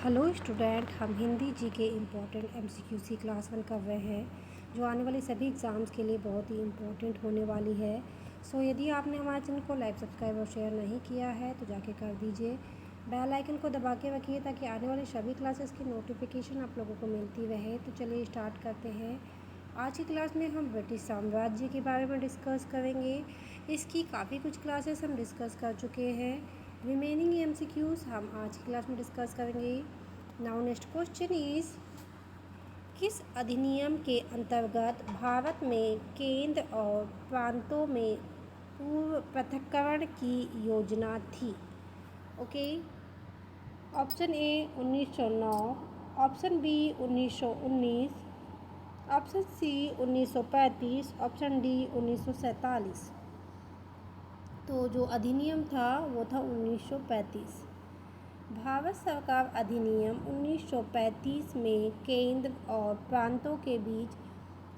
Hello student, हम हिंदी जी के important एमसीक्यूसी class 1 कर रहे हैं जो आने वाले सभी एग्ज़ाम्स के लिए बहुत ही इम्पोर्टेंट होने वाली है। सो यदि आपने हमारे चैनल को लाइक, सब्सक्राइब और शेयर नहीं किया है तो जाके कर दीजिए। बेल आइकन को दबा के रखिए ताकि आने वाले सभी क्लासेस की नोटिफिकेशन आप लोगों को मिलती रहे। तो चलिए स्टार्ट करते हैं। आज की क्लास में हम ब्रिटिश साम्राज्य के बारे में डिस्कस करेंगे। इसकी काफ़ी कुछ क्लासेस हम डिस्कस कर चुके हैं। रिमेनिंग एमसीक्यूज़ हम आज की क्लास में डिस्कस करेंगे। नाउ नेक्स्ट क्वेश्चन इज, किस अधिनियम के अंतर्गत भारत में केंद्र और प्रांतों में पूर्व पृथक्करण की योजना थी? Okay, option A 1909, option B 1919, option C 1935, option D 1947। तो जो अधिनियम था वो था 1935। भारत सरकार अधिनियम 1935 में केंद्र और प्रांतों के बीच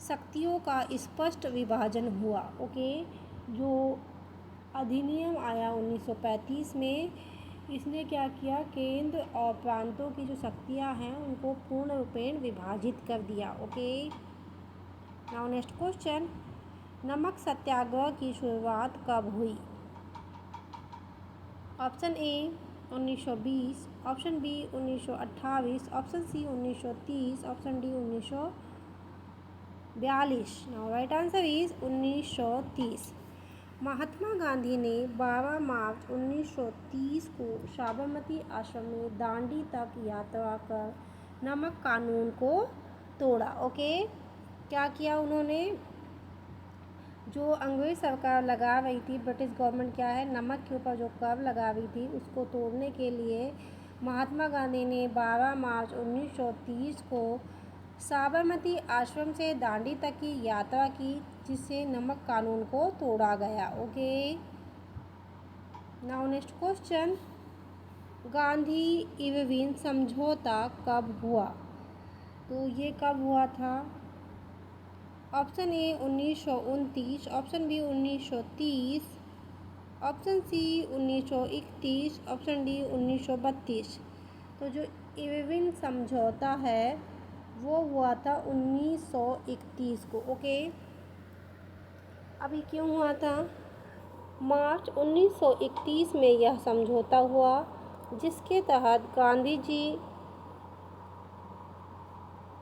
शक्तियों का स्पष्ट विभाजन हुआ। ओके, जो अधिनियम आया 1935 में, इसने क्या किया, केंद्र और प्रांतों की जो शक्तियां हैं उनको पूर्ण रूपेण विभाजित कर दिया। ओके, नाउ नेक्स्ट क्वेश्चन, नमक सत्याग्रह की शुरुआत कब हुई? Option A 1920, option B 1928, option C 1930, option D 1942। Now right answer is 1930। Mahatma Gandhi ने 12 मार्च 1930 को साबरमती आश्रम में दांडी तक यात्रा कर नमक कानून को तोड़ा। ओके, क्या किया उन्होंने? जो अंग्रेज सरकार लगा रही थी, ब्रिटिश गवर्नमेंट क्या है, नमक के ऊपर जो कर लगा रही थी उसको तोड़ने के लिए महात्मा गांधी ने 12 मार्च 1930 को साबरमती आश्रम से दांडी तक की यात्रा की, जिससे नमक कानून को तोड़ा गया। Okay, now next question, Gandhi Irwin समझौता कब हुआ? तो ये कब हुआ था? Option A 1929, option B 1930, option C 1931, option D 1932। तो जो इरविन समझौता है वो हुआ था 1931 को। ओके, अभी क्यों हुआ था? मार्च 1931 में यह समझौता हुआ, जिसके तहत गांधी जी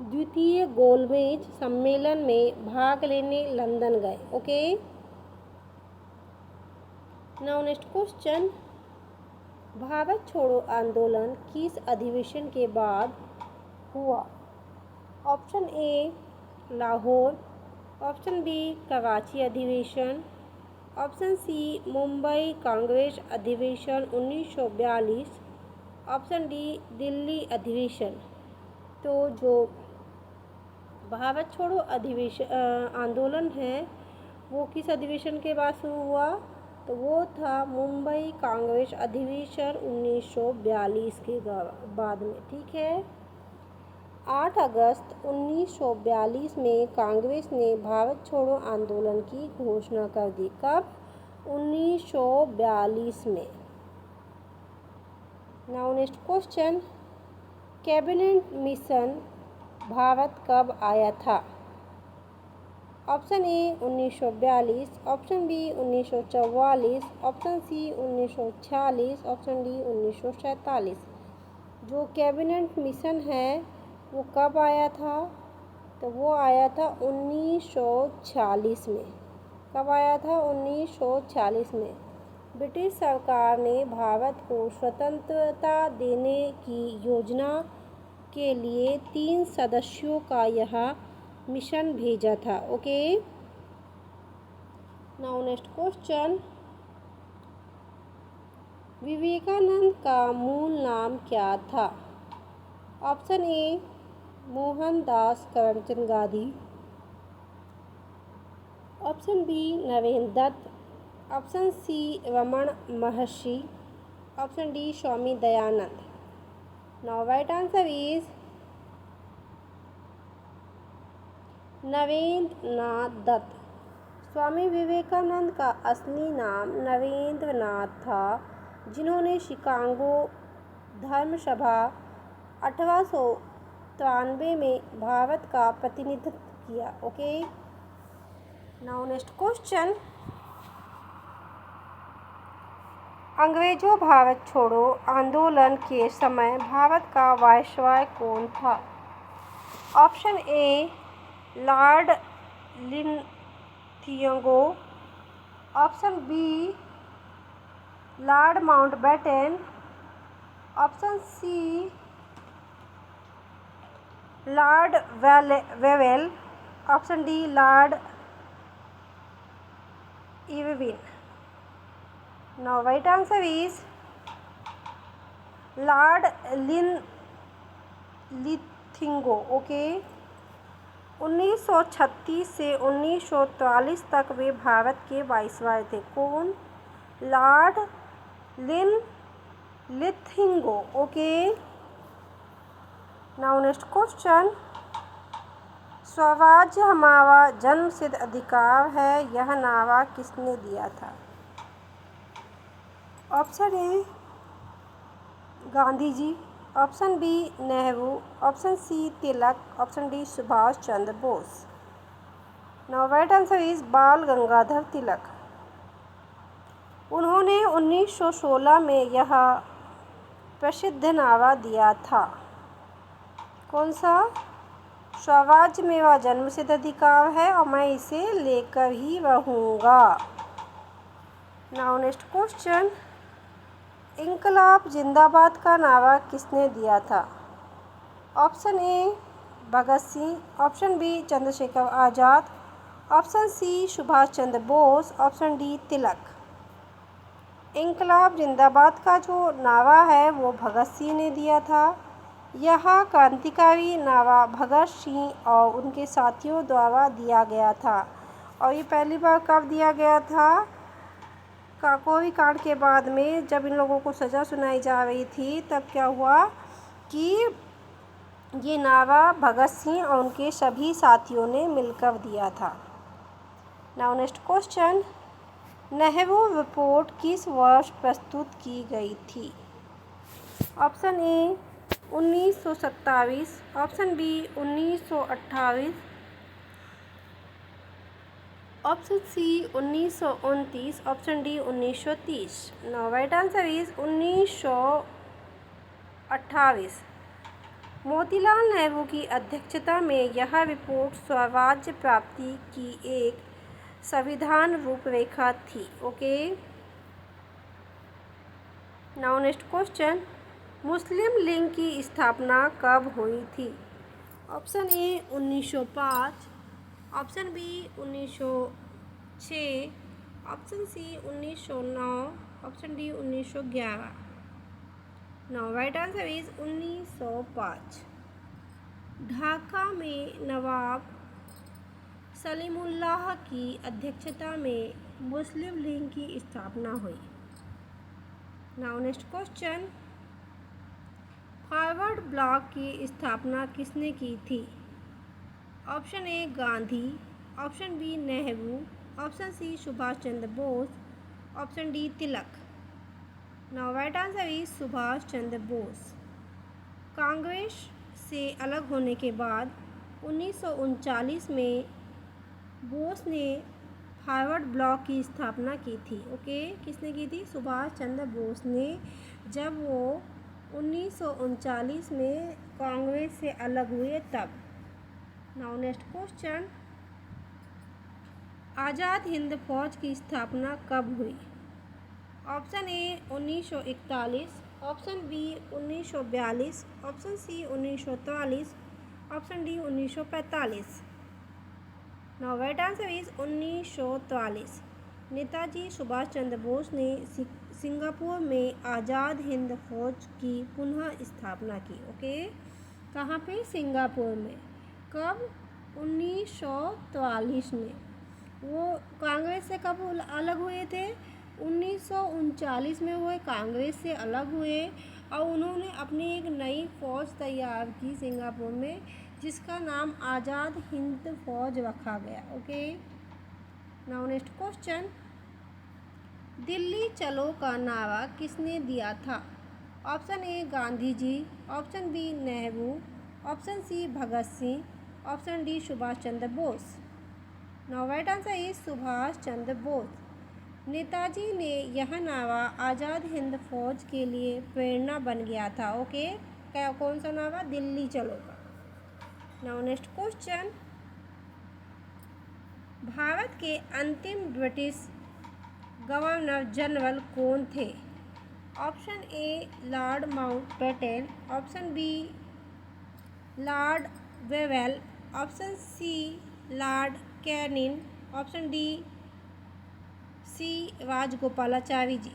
द्वितीय गोलमेज सम्मेलन में भाग लेने लंदन गए। Okay, now next question, Bharat छोड़ो आंदोलन किस अधिवेशन के बाद हुआ? Option A Lahore, option B Karachi अधिवेशन, ऑप्शन सी मुंबई कांग्रेस अधिवेशन 1942, ऑप्शन डी दिल्ली अधिवेशन। तो जो भारत छोड़ो आंदोलन है वो किस अधिवेशन के बाद शुरू हुआ? तो वो था मुंबई कांग्रेस अधिवेशन 1942 के बाद में। ठीक है, 8 अगस्त 1942 में कांग्रेस ने भारत छोड़ो आंदोलन की घोषणा कर दी। कब? 1942 में। Now next question, cabinet mission Bharat कब आया था? Option A 1942, option B 1944, option C 1946, option D 1947। जो कैबिनेट मिशन है वो कब आया था? तो वो आया था 1946 में। कब आया था? 1946 में। ब्रिटिश सरकार ने भारत को स्वतंत्रता देने की योजना के लिए 3 सदस्यों का यह मिशन भेजा था। Okay, now next question, Vivekananda का मूल नाम क्या था? Option A Mohandas Karamchand Gandhi, option B Narendra Datta, option C Raman Maharshi, option D Swami Dayanand. Now right answer is Narendra Nath Datta. Swami Vivekananda का असली नाम नरेंद्र नाथ था, जिन्होंने शिकागो धर्म सभा 1893 में भारत का प्रतिनिधित्व किया। ओके, नाउ नेक्स्ट क्वेश्चन, अंग्रेजों भारत छोड़ो आंदोलन के समय भारत का वायसराय कौन था? Option A Lord Linlithgow, option B Lord Mountbatten, option C Lord Wavell, option D Lord Irwin. Now right answer is Lord Linlithgow. Okay, 1936 से 1943 तक वे भारत के वाइसराय थे। कौन? Lord Linlithgow. Okay, now next question, स्वराज्य हमारा जन्मसिद्ध अधिकार है, यह नारा किसने दिया था? Option A Gandhi ji, option B Nehru, option C Tilak, option D Subhash Chandra Bose. Now right answer is Bal Gangadhar तिलक। उन्होंने 1916 में यह प्रसिद्ध नारा दिया था। कौन सा? स्वराज्य मेरा जन्मसिद्ध अधिकार है और मैं इसे लेकर ही रहूँगा। नाउ नेक्स्ट क्वेश्चन, इंकलाब जिंदाबाद का नारा किसने दिया था? Option A Bhagat Singh, option B Chandrashekhar Azad, option C Subhash Chandra Bose, option D Tilak. इंकलाब जिंदाबाद का जो नारा है वो भगत सिंह ने दिया था। यह क्रांतिकारी नारा भगत सिंह और उनके साथियों द्वारा दिया गया था। और ये पहली बार कब दिया गया था? काकोरी कांड के बाद में, जब इन लोगों को सज़ा सुनाई जा रही थी, तब क्या हुआ कि ये नारा भगत सिंह और उनके सभी साथियों ने मिलकर दिया था। Now next question, Nehru report किस वर्ष प्रस्तुत की गई थी? Option A 1927, option B 1928, option C 1929, option D 1930। Now right answer is 1928। Motilal Nehru की अध्यक्षता में यह रिपोर्ट स्वराज्य प्राप्ति की एक संविधान रूपरेखा थी। Okay, now next question, Muslim League की स्थापना कब हुई थी? Option A 1905, option B 1906, option C 1909, option D 1911। Now right answer is 1905। Dhaka में नवाब सलीमुल्लाह की अध्यक्षता में मुस्लिम लीग की स्थापना हुई। Now next question, forward bloc की स्थापना किसने की थी? Option A Gandhi, option B Nehru, option C Subhash Chandra Bose, option D Tilak. Now right answer is Subhash Chandra Bose. Congress से अलग होने के बाद 1939 में बोस ने फॉरवर्ड ब्लॉक की स्थापना की थी। ओके, किसने की थी? सुभाष चंद्र बोस ने, जब वो 1939 में कांग्रेस से अलग हुए तब। Now next question, Azad Hind Fauj की स्थापना कब हुई? Option A 1941, option B 1942, option C 1943, option D 1945। Now right answer is 1943। Netaji Subhash Chandra Bose ने सिंगापुर में आज़ाद हिंद फौज की पुनः स्थापना की। ओके, कहाँ पे? सिंगापुर में। कब? 1943 में। वो कांग्रेस से कब अलग हुए थे? 1939 में वो कांग्रेस से अलग हुए और उन्होंने अपनी एक नई फ़ौज तैयार की सिंगापुर में, जिसका नाम आज़ाद हिंद फौज रखा गया। Okay, now next question, Delhi चलो का नारा किसने दिया था? Option A Gandhi ji, option B Nehru, option C Bhagat Singh, option D Subhash Chandra Bose. Now right answer is Subhash Chandra Bose. Netaji ने यह नारा आज़ाद हिंद फौज के लिए प्रेरणा बन गया था। ओके, क्या कौन सा नारा? दिल्ली चलो का। नाउ नेक्स्ट क्वेश्चन, भारत के अंतिम ब्रिटिश गवर्नर जनरल कौन थे? Option A Lord Mountbatten, option B Lord Wavell, option C Lord Canning, option D C Rajagopalachari ji.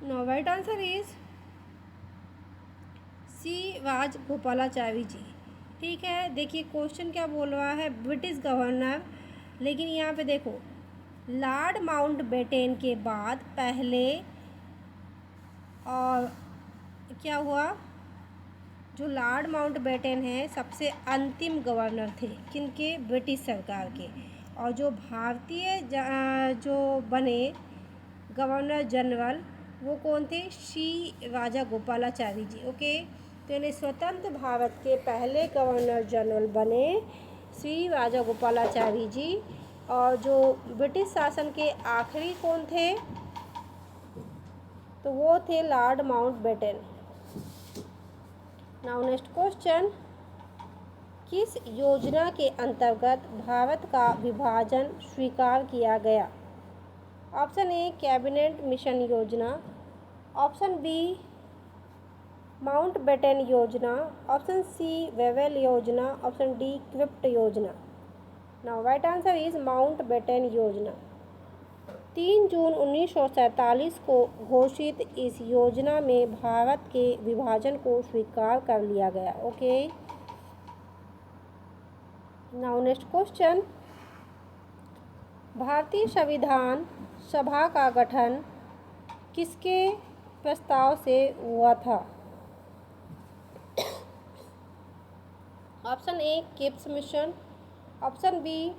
No right answer is C Rajagopalachari ji. ठीक है, देखिए क्वेश्चन क्या बोल रहा है, ब्रिटिश गवर्नर, लेकिन यहाँ पे देखो लॉर्ड माउंटबेटन के बाद पहले और क्या हुआ, जो लॉर्ड माउंटबेटन है सबसे अंतिम गवर्नर थे किनके? ब्रिटिश सरकार के। और जो भारतीय जो बने गवर्नर जनरल वो कौन थे? सी राजागोपालाचारी जी। ओके, तो यानी स्वतंत्र भारत के पहले गवर्नर जनरल बने श्री राजागोपालाचारी जी। और जो ब्रिटिश शासन के आखिरी कौन थे? तो वो थे Lord Mountbatten. Now next question, किस योजना के अंतर्गत भारत का विभाजन स्वीकार किया गया? ऑप्शन ए कैबिनेट मिशन योजना, ऑप्शन बी माउंटबेटन योजना, ऑप्शन सी वेवेल योजना, ऑप्शन डी क्रिप्ट योजना। Now right answer is Mountbatten योजना। 3 जून 1947 को घोषित इस योजना में भारत के विभाजन को स्वीकार कर लिया गया। ओके, नाउ नेक्स्ट क्वेश्चन, भारतीय संविधान सभा का गठन किसके प्रस्ताव से हुआ था? Option A Cripps mission, option B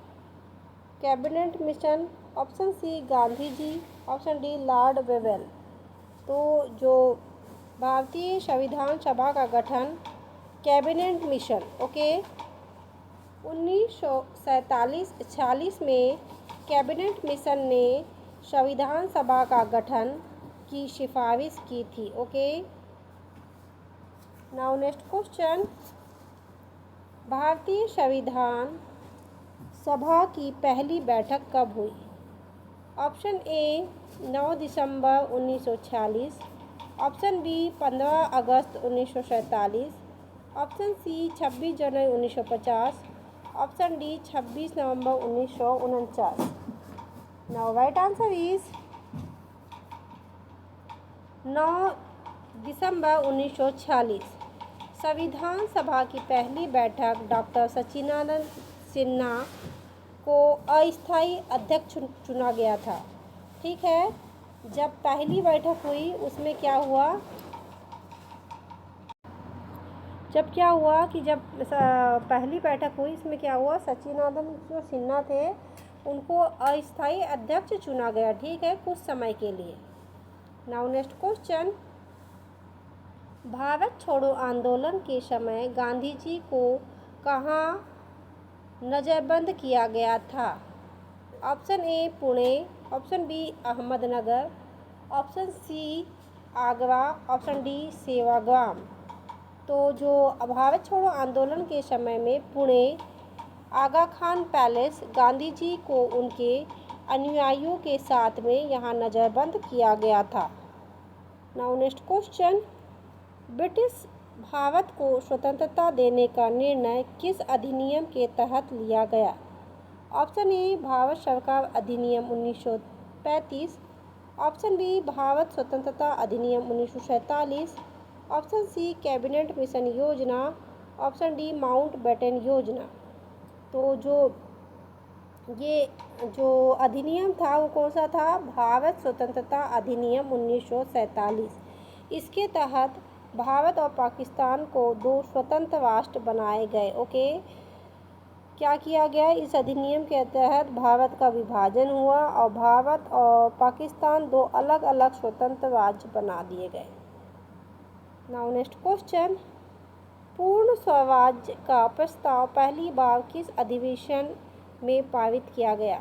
cabinet mission, option C Gandhi ji, option D lord Wavell. तो जो भारतीय संविधान सभा का गठन कैबिनेट मिशन, ओके, 1947-46 में कैबिनेट मिशन ने संविधान सभा का गठन की सिफारिश की थी। ओके, नाउ नेक्स्ट क्वेश्चन, भारतीय संविधान सभा की पहली बैठक कब हुई? ऑप्शन ए 9 दिसंबर 1946, ऑप्शन बी 15 अगस्त 1947, ऑप्शन सी 26 जनवरी 1950, ऑप्शन डी 26 नवंबर 1949। नाउ राइट आंसर इज 9 दिसंबर 1946। संविधान सभा की पहली बैठक डॉक्टर सच्चिदानंद सिन्हा को अस्थायी अध्यक्ष चुना गया था। ठीक है, जब पहली बैठक हुई उसमें क्या हुआ, जब पहली बैठक हुई इसमें क्या हुआ, सच्चिदानंद जो सिन्हा थे उनको अस्थायी अध्यक्ष चुना गया। ठीक है, कुछ समय के लिए। नाउ नेक्स्ट क्वेश्चन, भारत छोड़ो आंदोलन के समय गांधी जी को कहाँ नज़रबंद किया गया था? Option A Pune, option B Ahmednagar, option C Agra, option D Sevagram. तो जो भारत छोड़ो आंदोलन के समय में पुणे आगा खान पैलेस गांधी जी को उनके अनुयायियों के साथ में यहाँ नज़रबंद किया गया था। Now next question, British Bharat को स्वतंत्रता देने का निर्णय किस अधिनियम के तहत लिया गया? ऑप्शन ए भारत सरकार अधिनियम 1935, ऑप्शन बी भारत स्वतंत्रता अधिनियम 1947, ऑप्शन सी कैबिनेट मिशन योजना, ऑप्शन डी माउंटबेटन योजना। तो जो अधिनियम था वो कौन सा था? भारत स्वतंत्रता अधिनियम 1947। इसके तहत भारत और पाकिस्तान को 2 स्वतंत्र राष्ट्र बनाए गए। ओके, क्या किया गया? इस अधिनियम के तहत भारत का विभाजन हुआ और भारत और पाकिस्तान दो अलग अलग स्वतंत्र राज्य बना दिए गए। नाउ नेक्स्ट क्वेश्चन, पूर्ण स्वराज्य का प्रस्ताव पहली बार किस अधिवेशन में पारित किया गया?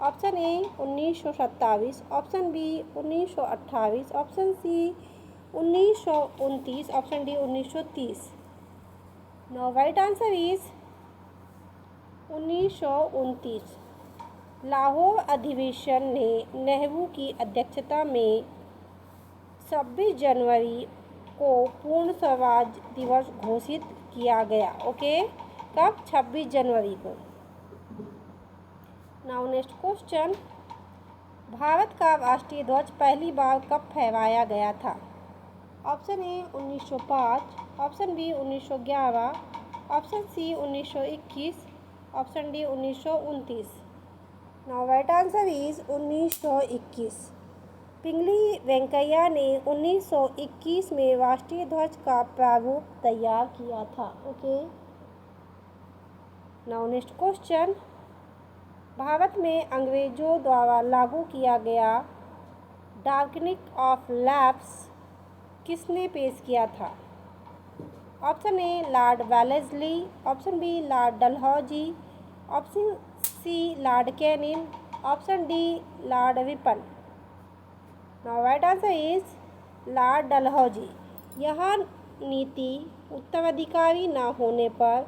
Option A 1927, option B 1928, option C 1929, option D 1930। Now right answer is 1929। Lahore अधिवेशन ने नेहरू की अध्यक्षता में 26 जनवरी को पूर्ण स्वराज दिवस घोषित किया गया। ओके, कब? 26 जनवरी को। नाउ नेक्स्ट क्वेश्चन, भारत का राष्ट्रीय ध्वज पहली बार कब फहराया गया था? Option A 1905, option B 1911, option C 1921, option D 1929। Now right answer is 1921। Pingali Venkayya ने 1921 में राष्ट्रीय ध्वज का प्रारूप तैयार किया था। Okay, now next question, Bharat में अंग्रेजों द्वारा लागू किया गया डार्कनिंग ऑफ लैप्स किसने पेश किया था? Option A lord Wellesley, option B lord Dalhousie, option C Lord Canning, option D lord Ripon. Now right answer is lord Dalhousie. यह नीति उत्तराधिकारी न होने पर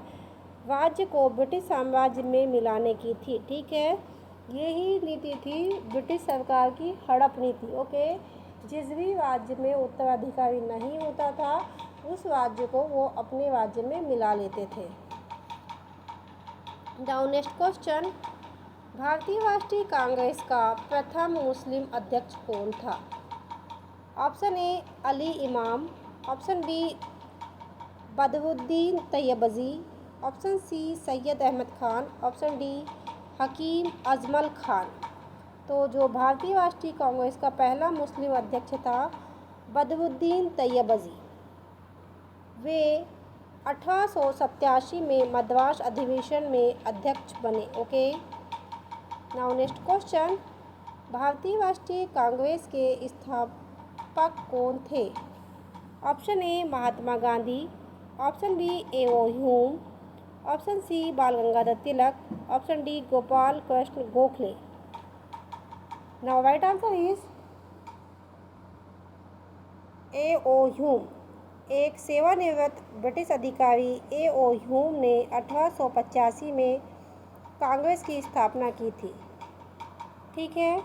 राज्य को ब्रिटिश साम्राज्य में मिलाने की थी। ठीक है, यही नीति थी ब्रिटिश सरकार की हड़प नीति। ओके, जिस भी राज्य में उत्तराधिकारी नहीं होता था उस राज्य को वो अपने राज्य में मिला लेते थे। नाउ नेक्स्ट क्वेश्चन, भारतीय राष्ट्रीय कांग्रेस का प्रथम मुस्लिम अध्यक्ष कौन था? Option A Ali Imam, option B Badruddin Tyabji, option C Syed Ahmad Khan, option D Hakim Ajmal Khan. तो जो भारतीय राष्ट्रीय कांग्रेस का पहला मुस्लिम अध्यक्ष था बदरुद्दीन तैयबजी, वे 1887 में मद्रास अधिवेशन में अध्यक्ष बने। ओके, नाउ नेक्स्ट क्वेश्चन, भारतीय राष्ट्रीय कांग्रेस के स्थापक कौन थे? Option A Mahatma Gandhi, option B A O. Hume, option C Bal Gangadhar Tilak, option D Gopal Krishna Gokhale. Now right answer is A O. Hume. एक सेवानिवृत्त ब्रिटिश अधिकारी ए.ओ. ह्यूम ने 1885 में कांग्रेस की स्थापना की थी। ठीक है,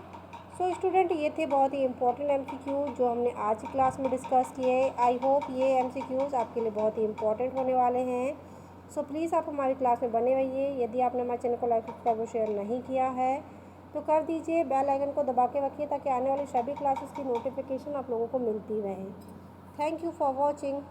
सो स्टूडेंट, ये थे बहुत ही इम्पोर्टेंट एमसीक्यू जो हमने आज की क्लास में डिस्कस किए। आई होप ये एमसीक्यूज़ आपके लिए बहुत ही इम्पोर्टेंट होने वाले हैं। सो प्लीज़ आप हमारी क्लास में बने रहिए। यदि आपने हमारे चैनल को लाइक सब्सक्राइब और शेयर नहीं किया है तो कर दीजिए, बेल आइकन को दबा के रखिए ताकि आने वाली सभी क्लासेस की नोटिफिकेशन आप लोगों को मिलती रहे। Thank you for watching.